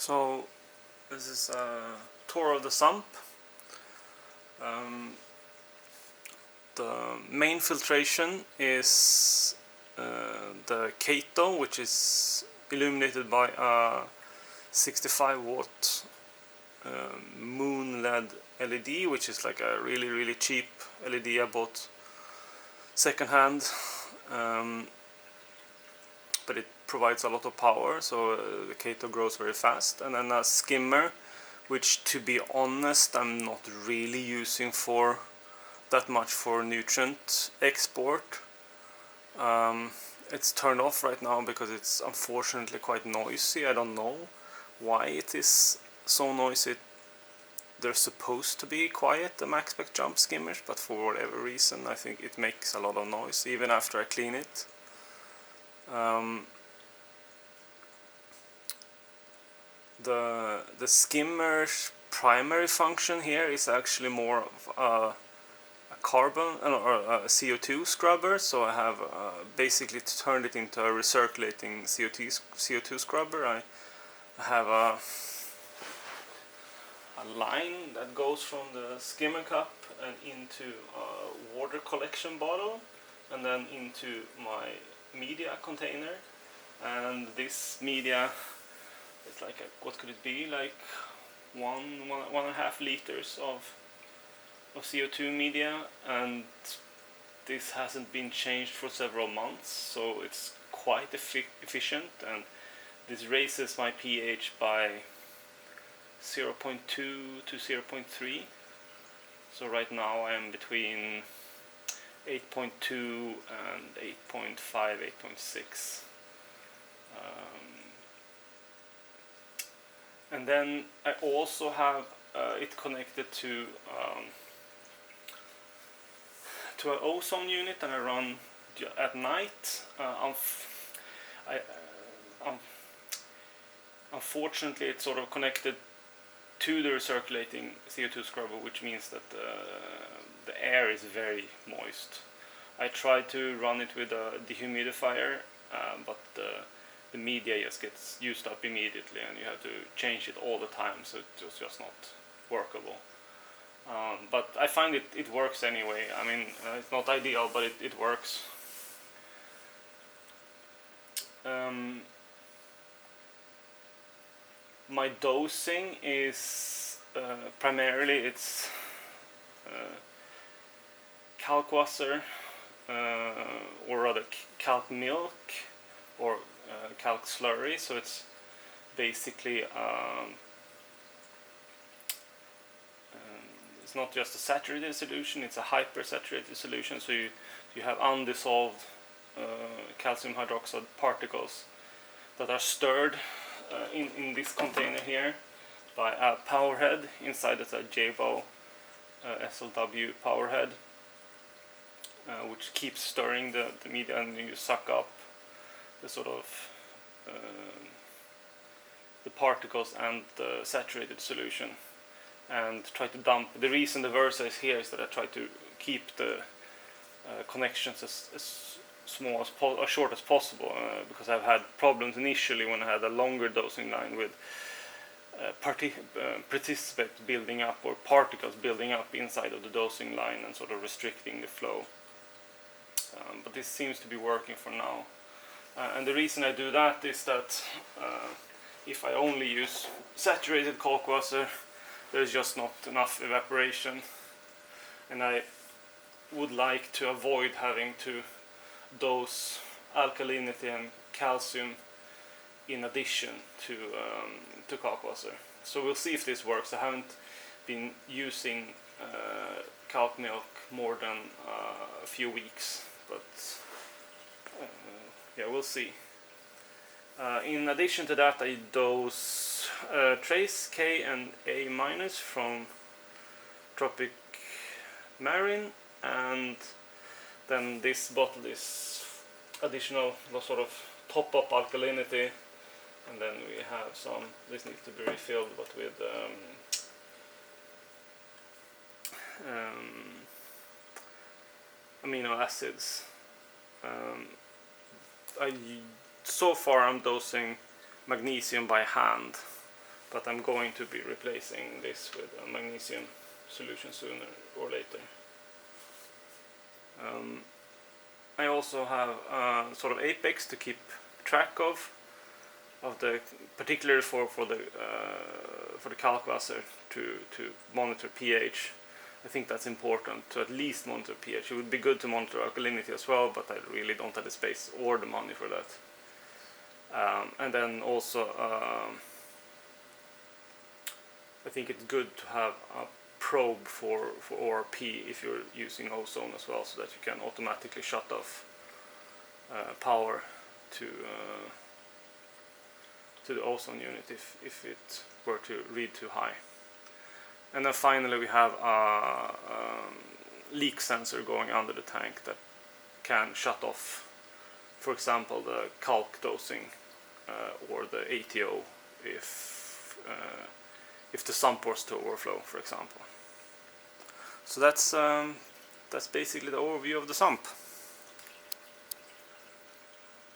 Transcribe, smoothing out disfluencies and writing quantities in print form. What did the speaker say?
So this is a tour of the sump. The main filtration is the Kato, which is illuminated by a 65 watt moon LED LED, which is like a really cheap LED I bought second hand, but it provides a lot of power, so the Kato grows very fast. And then a skimmer, which to be honest I'm not really using for that much for nutrient export. It's turned off right now because it's unfortunately quite noisy. I don't know why it is so noisy. They're supposed to be quiet, the max spec jump skimmers, but for whatever reason I think it makes a lot of noise even after I clean it. The skimmer's primary function here is actually more of a carbon or a CO2 scrubber, so I have basically turned it into a recirculating CO2 scrubber. I have a line that goes from the skimmer cup and into a water collection bottle and then into my media container. And this media is like what could it be, like one and a half liters of CO2 media, and this hasn't been changed for several months, so it's quite efficient, and this raises my pH by 0.2 to 0.3. So right now I am between 8.2 and 8.5, 8.6. And then I also have it connected to an ozone unit, and I run at night. Unfortunately, it's sort of connected to the recirculating CO2 scrubber, which means that the air is very moist. I tried to run it with a dehumidifier, but the media just gets used up immediately, and you have to change it all the time, so it's just not workable. But I find it works anyway. I mean, it's not ideal, but it works. My dosing is primarily it's kalkwasser, or rather kalk milk, or kalk slurry. So it's basically it's not just a saturated solution, it's a hypersaturated solution, so you have undissolved calcium hydroxide particles that are stirred in this container here by a power head. Inside it's a JBO SLW power head, which keeps stirring the media, and you suck up the sort of the particles and the saturated solution and try to dump. The reason the Versa is here is that I try to keep the connections as small as short as possible, because I've had problems initially when I had a longer dosing line with participate building up, or particles building up inside of the dosing line and sort of restricting the flow. But this seems to be working for now. And the reason I do that is that if I only use saturated kalkwasser, there's just not enough evaporation, and I would like to avoid having to dose alkalinity and calcium in addition to kalkwasser. So we'll see if this works. I haven't been using kalk milk more than a few weeks, but yeah, we'll see. In addition to that, I dose trace K and A minus from Tropic Marine, and then this bottle is additional sort of top up alkalinity, and then we have some, this needs to be refilled, but with amino acids. So far I'm dosing magnesium by hand, but I'm going to be replacing this with a magnesium solution sooner or later. I also have a sort of apex to keep track of the, particularly for the kalkwasser, to monitor pH. I think that's important to at least monitor pH. It would be good to monitor alkalinity as well, but I really don't have the space or the money for that. And then also I think it's good to have a probe for ORP if you're using ozone as well, so that you can automatically shut off power to the ozone unit if it were to read too high. And then finally we have a leak sensor going under the tank that can shut off, for example, the calc dosing or the ATO if the sump was to overflow, for example. So that's basically the overview of the sump.